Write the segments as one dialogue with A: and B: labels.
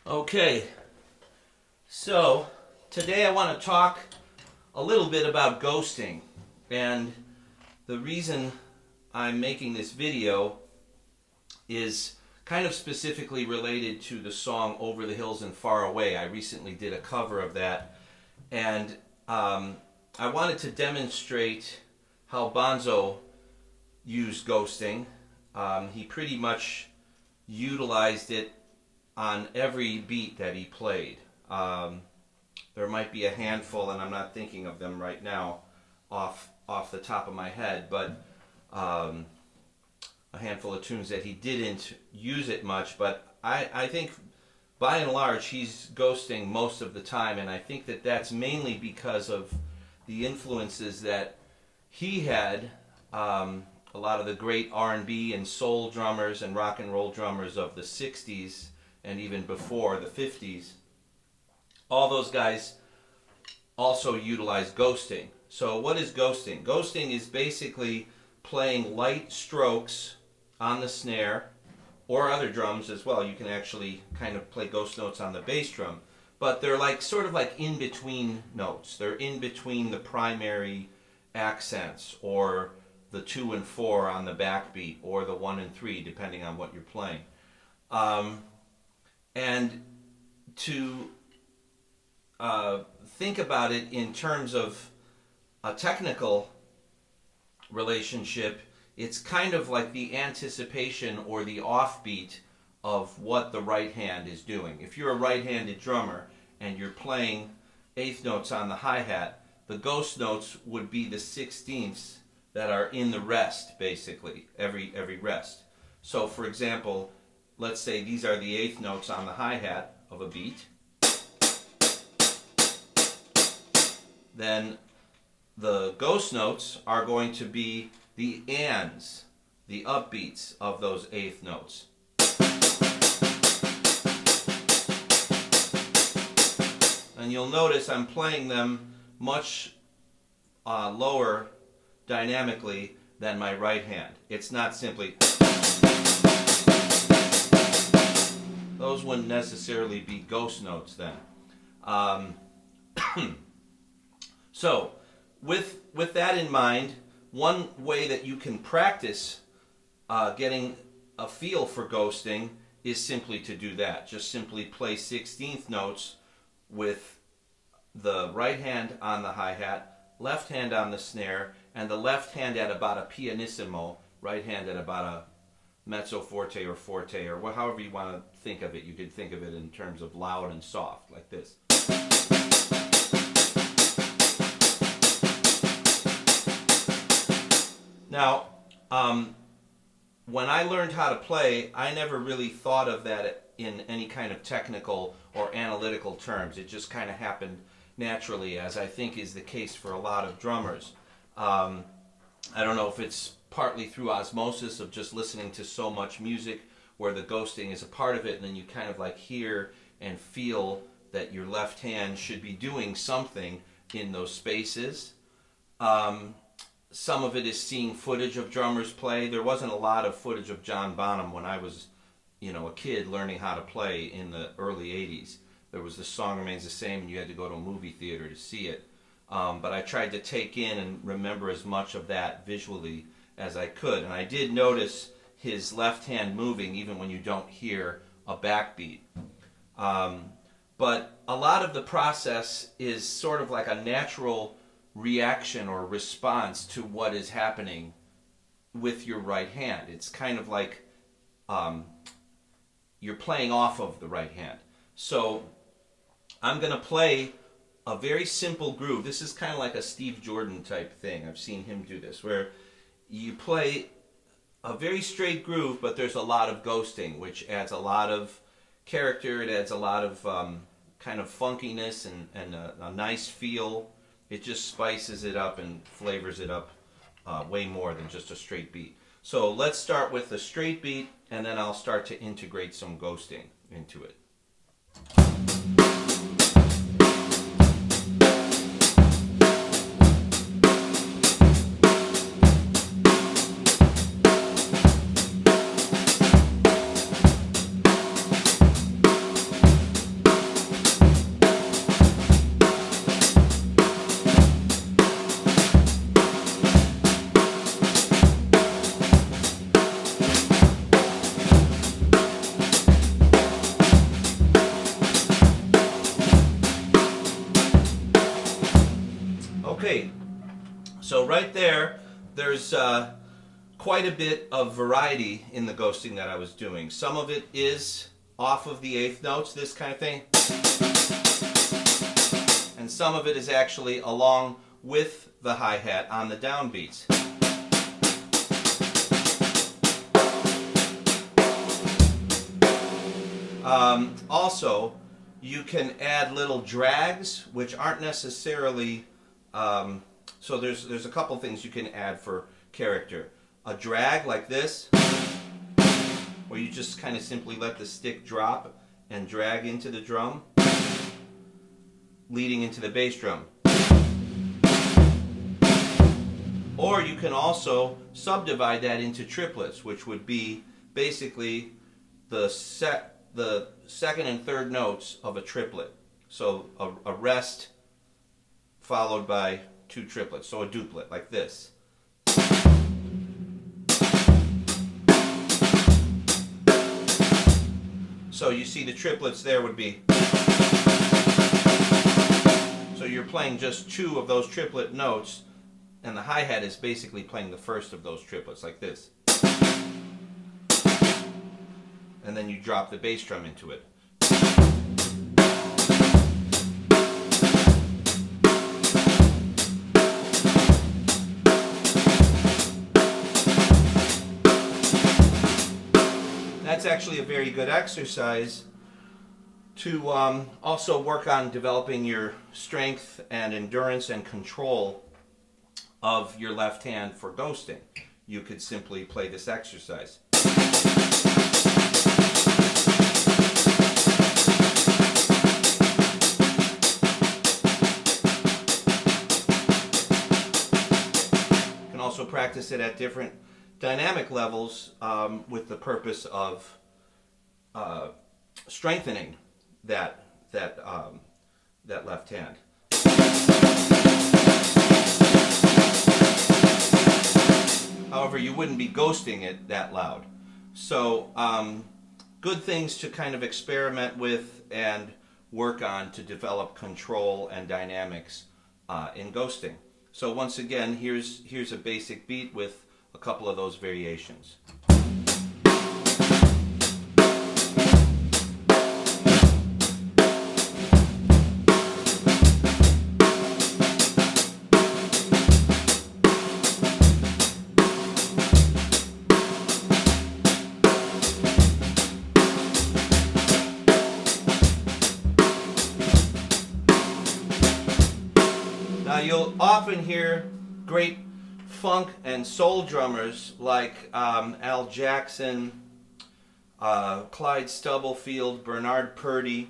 A: Okay, so today I want to talk a little bit about ghosting, and the reason I'm making this video is kind of specifically related to the song Over the Hills and Far Away. I recently did a cover of that, and I wanted to demonstrate how Bonzo used ghosting. He pretty much utilized it on every beat that he played. There might be a handful, and I'm not thinking of them right now off the top of my head, but a handful of tunes that he didn't use it much. But I think by and large he's ghosting most of the time, and I think that that's mainly because of the influences that he had. A lot of the great R&B and soul drummers and rock and roll drummers of the 60s and even before the 50s, all those guys also utilize ghosting. So what is ghosting? Ghosting is basically playing light strokes on the snare or other drums as well. You can actually kind of play ghost notes on the bass drum, but they're like sort of like in between notes. They're in between the primary accents, or the 2 and 4 on the backbeat, or the 1 and 3 depending on what you're playing. And to think about it in terms of a technical relationship, it's kind of like the anticipation or the offbeat of what the right hand is doing. If you're a right-handed drummer and you're playing eighth notes on the hi-hat, the ghost notes would be the 16ths that are in the rest, basically, every rest. So for example, let's say these are the eighth notes on the hi-hat of a beat. Then the ghost notes are going to be the ands, the upbeats of those eighth notes. And you'll notice I'm playing them much lower dynamically than my right hand. It's not simply... Those wouldn't necessarily be ghost notes then. So, with that in mind, one way that you can practice getting a feel for ghosting is simply to do that. Just simply play 16th notes with the right hand on the hi-hat, left hand on the snare, and the left hand at about a pianissimo, right hand at about a mezzo forte or forte, or however you want to think of it. You could think of it in terms of loud and soft, like this. Now, when I learned how to play, I never really thought of that in any kind of technical or analytical terms. It just kind of happened naturally, as I think is the case for a lot of drummers. I don't know if it's partly through osmosis of just listening to so much music where the ghosting is a part of it, and then you kind of like hear and feel that your left hand should be doing something in those spaces. Some of it is seeing footage of drummers play. There wasn't a lot of footage of John Bonham when I was, a kid learning how to play in the early 80s. There was The Song Remains the Same, and you had to go to a movie theater to see it. But I tried to take in and remember as much of that visually as I could. And I did notice his left hand moving even when you don't hear a backbeat. But a lot of the process is sort of like a natural reaction or response to what is happening with your right hand. It's kind of like you're playing off of the right hand. So I'm going to play a very simple groove. This is kind of like a Steve Jordan type thing. I've seen him do this, where you play a very straight groove, but there's a lot of ghosting, which adds a lot of character. It adds a lot of kind of funkiness and a nice feel. It just spices it up and flavors it up way more than just a straight beat. So let's start with the straight beat, and then I'll start to integrate some ghosting into it. So right there, there's quite a bit of variety in the ghosting that I was doing. Some of it is off of the eighth notes, this kind of thing. And some of it is actually along with the hi-hat on the downbeats. Also, you can add little drags, which aren't necessarily, so there's a couple things you can add for character. A drag like this, where you just kind of simply let the stick drop and drag into the drum, leading into the bass drum. Or you can also subdivide that into triplets, which would be basically the second and third notes of a triplet. So a rest followed by two triplets, so a duplet like this. So you see the triplets there would be, so you're playing just two of those triplet notes, and the hi-hat is basically playing the first of those triplets like this. And then you drop the bass drum into it. That's actually a very good exercise to also work on developing your strength and endurance and control of your left hand for ghosting. You could simply play this exercise. You can also practice it at different dynamic levels with the purpose of strengthening that left hand. However, you wouldn't be ghosting it that loud. So good things to kind of experiment with and work on to develop control and dynamics in ghosting. So once again, here's a basic beat with a couple of those variations. Now you'll often hear great funk and soul drummers like Al Jackson, Clyde Stubblefield, Bernard Purdie.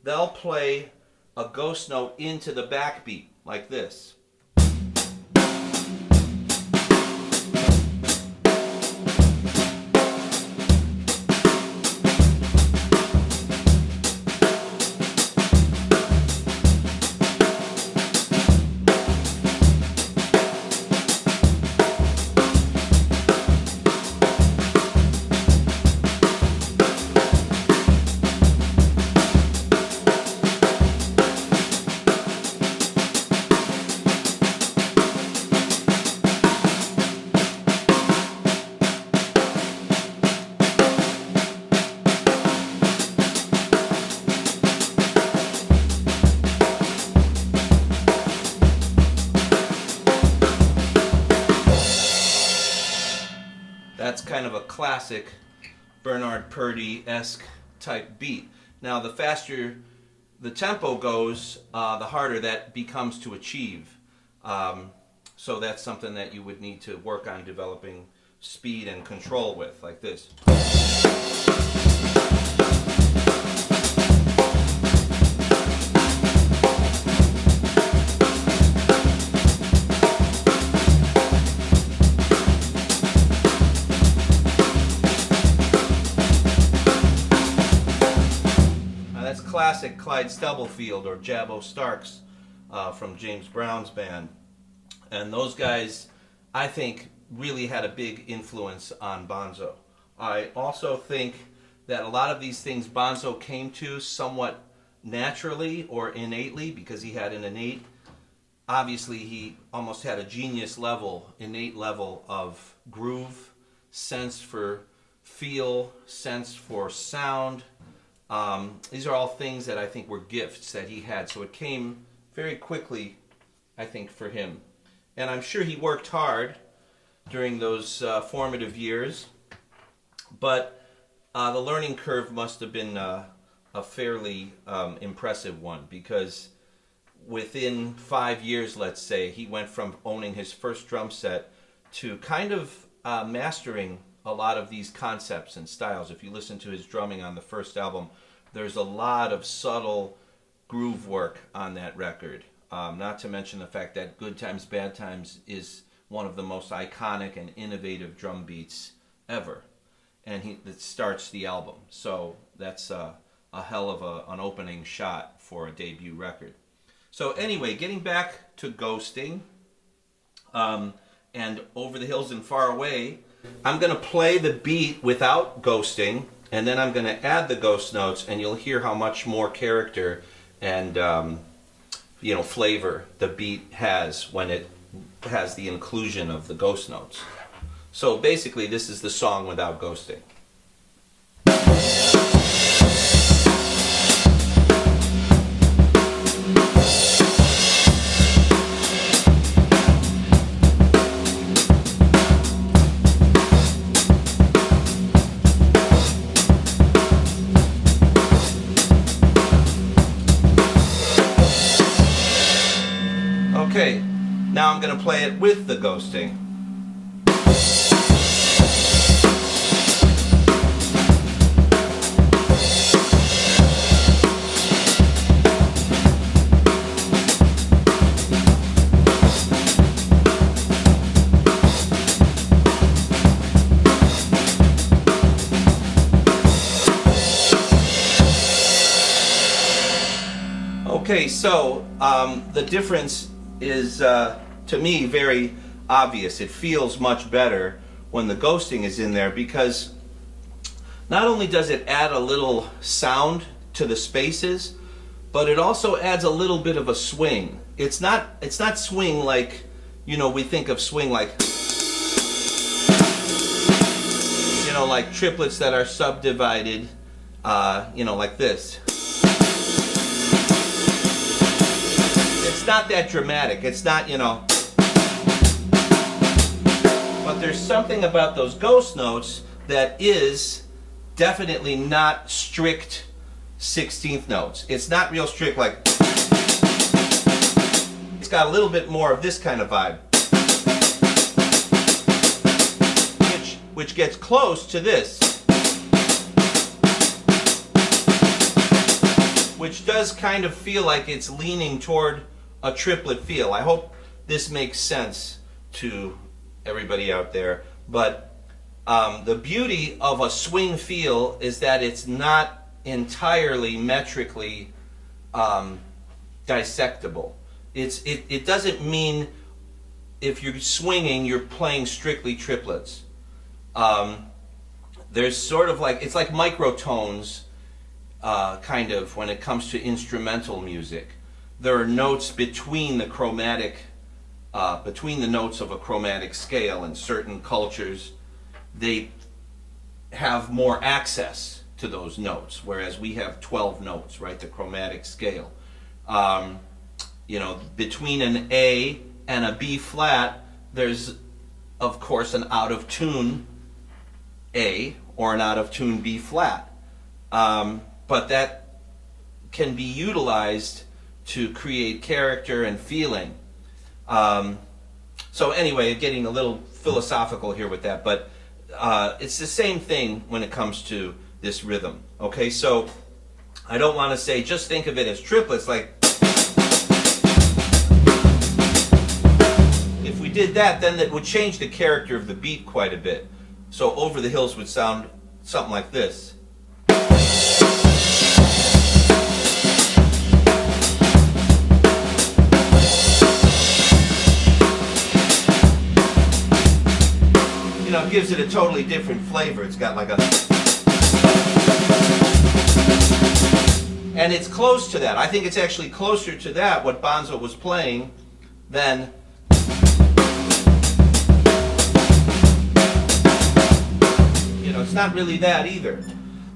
A: They'll play a ghost note into the backbeat like this. That's kind of a classic Bernard Purdie-esque type beat. Now, the faster the tempo goes, the harder that becomes to achieve. So that's something that you would need to work on developing speed and control with, like this. Classic Clyde Stubblefield or Jabbo Starks from James Brown's band. And those guys, I think, really had a big influence on Bonzo. I also think that a lot of these things Bonzo came to somewhat naturally or innately because he had an innate obviously he almost had a genius level, innate level of groove, sense for feel, sense for sound. These are all things that I think were gifts that he had. So it came very quickly, I think, for him. And I'm sure he worked hard during those formative years. But the learning curve must have been a fairly impressive one, because within 5 years, let's say, he went from owning his first drum set to kind of mastering a lot of these concepts and styles. If you listen to his drumming on the first album, there's a lot of subtle groove work on that record. Not to mention the fact that Good Times, Bad Times is one of the most iconic and innovative drum beats ever. And that starts the album. So that's a hell of an opening shot for a debut record. So anyway, getting back to Ghosting and Over the Hills and Far Away, I'm going to play the beat without ghosting, and then I'm going to add the ghost notes, and you'll hear how much more character and flavor the beat has when it has the inclusion of the ghost notes. So basically, this is the song without ghosting. Okay, now I'm going to play it with the ghosting. Okay, so the difference is, to me, very obvious. It feels much better when the ghosting is in there, because not only does it add a little sound to the spaces, but it also adds a little bit of a swing. It's not swing like, we think of swing like, like triplets that are subdivided, like this. It's not that dramatic. It's not, But there's something about those ghost notes that is definitely not strict 16th notes. It's not real strict like... It's got a little bit more of this kind of vibe. Which gets close to this. Which does kind of feel like it's leaning toward a triplet feel. I hope this makes sense to everybody out there. But the beauty of a swing feel is that it's not entirely metrically dissectable. It doesn't mean if you're swinging, you're playing strictly triplets. There's sort of like, it's like microtones, kind of, when it comes to instrumental music. There are notes between the chromatic, between the notes of a chromatic scale. In certain cultures, they have more access to those notes, whereas we have 12 notes, right? The chromatic scale. Between an A and a B flat, there's, of course, an out of tune A or an out of tune B flat. But that can be utilized to create character and feeling. So anyway, getting a little philosophical here with that, but it's the same thing when it comes to this rhythm. Okay, so I don't want to say just think of it as triplets, like if we did that, then that would change the character of the beat quite a bit. So Over the Hills would sound something like this. It gives it a totally different flavor. It's got like a... And it's close to that. I think it's actually closer to that, what Bonzo was playing, then it's not really that either.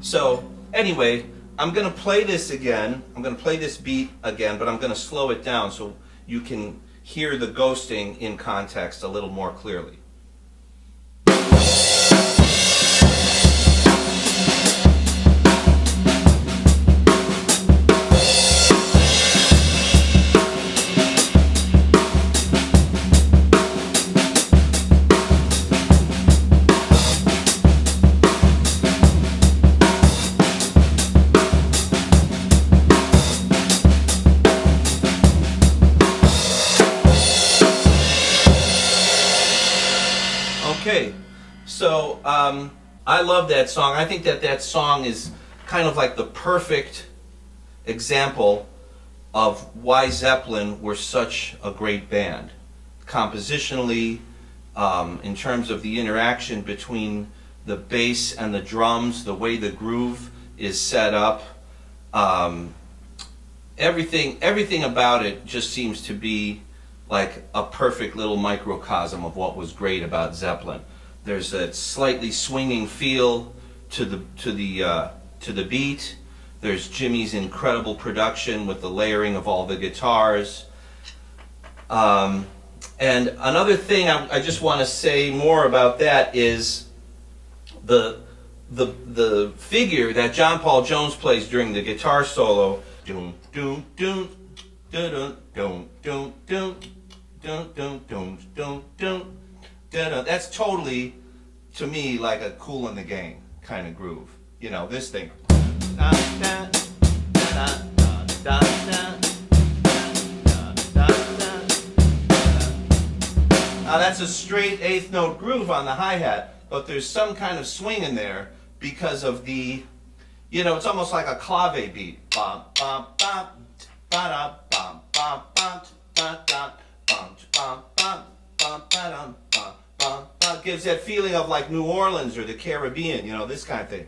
A: So anyway, I'm going to play this again. I'm going to play this beat again, but I'm going to slow it down so you can hear the ghosting in context a little more clearly. Okay, so I love that song. I think that song is kind of like the perfect example of why Zeppelin were such a great band. Compositionally, in terms of the interaction between the bass and the drums, the way the groove is set up, everything about it just seems to be like a perfect little microcosm of what was great about Zeppelin. There's a slightly swinging feel to the beat. There's Jimmy's incredible production with the layering of all the guitars. And another thing I just want to say more about that is the figure that John Paul Jones plays during the guitar solo. Doom doom doom doom doom doom doom. Dun, dun, dun, dun, dun, dun, dun. That's totally, to me, like a Kool and the Gang kind of groove. You know, this thing. Now that's a straight eighth note groove on the hi-hat, but there's some kind of swing in there because of the, it's almost like a clave beat. Bum, bum, bum, ba-da, bum, bum, bum, ba-da. Gives that feeling of like New Orleans or the Caribbean, this kind of thing.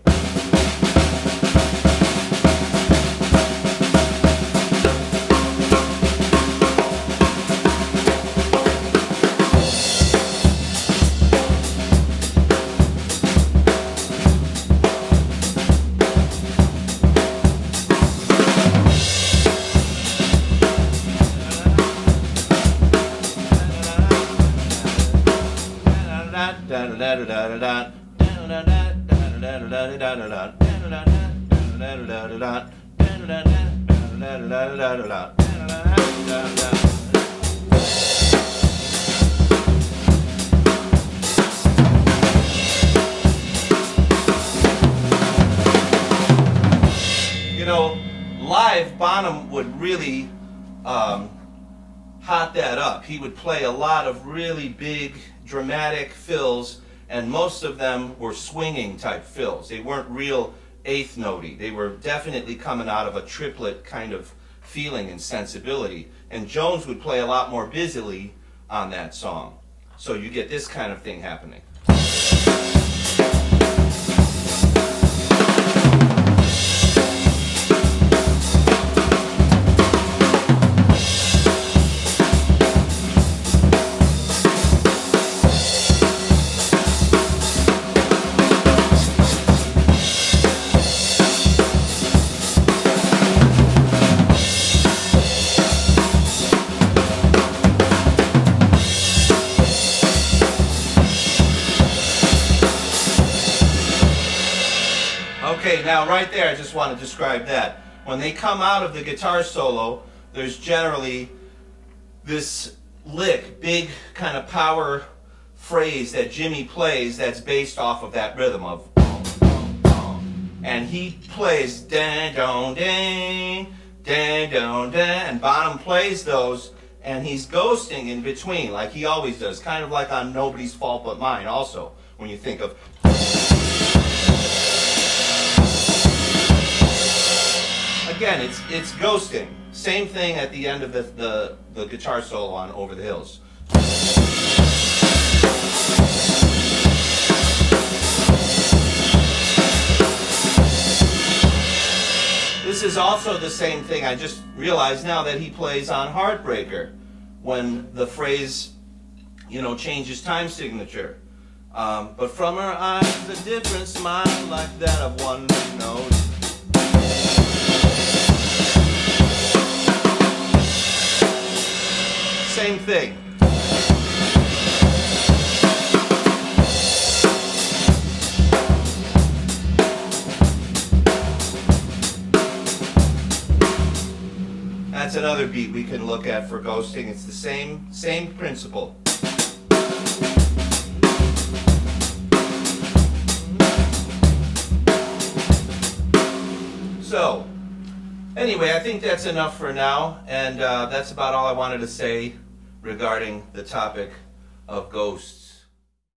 A: Live, Bonham would really hot that up. He would play a lot of really big, dramatic fills, and most of them were swinging type fills. They weren't real eighth notey. They were definitely coming out of a triplet kind of feeling and sensibility. And Jones would play a lot more busily on that song. So you get this kind of thing happening. Okay, now right there, I just want to describe that. When they come out of the guitar solo, there's generally this lick, big kind of power phrase that Jimmy plays that's based off of that rhythm of boom, boom, boom. And he plays dan don dan, dan don dan, and Bonham plays those, and he's ghosting in between, like he always does, kind of like on Nobody's Fault But Mine also, when you think of... Again, it's ghosting. Same thing at the end of the guitar solo on Over the Hills. This is also the same thing. I just realized now that he plays on Heartbreaker when the phrase, changes time signature. But from her eyes, a different smile like that of one who knows. Same thing. That's another beat we can look at for ghosting. It's the same principle. So, anyway, I think that's enough for now, and that's about all I wanted to say regarding the topic of ghosts.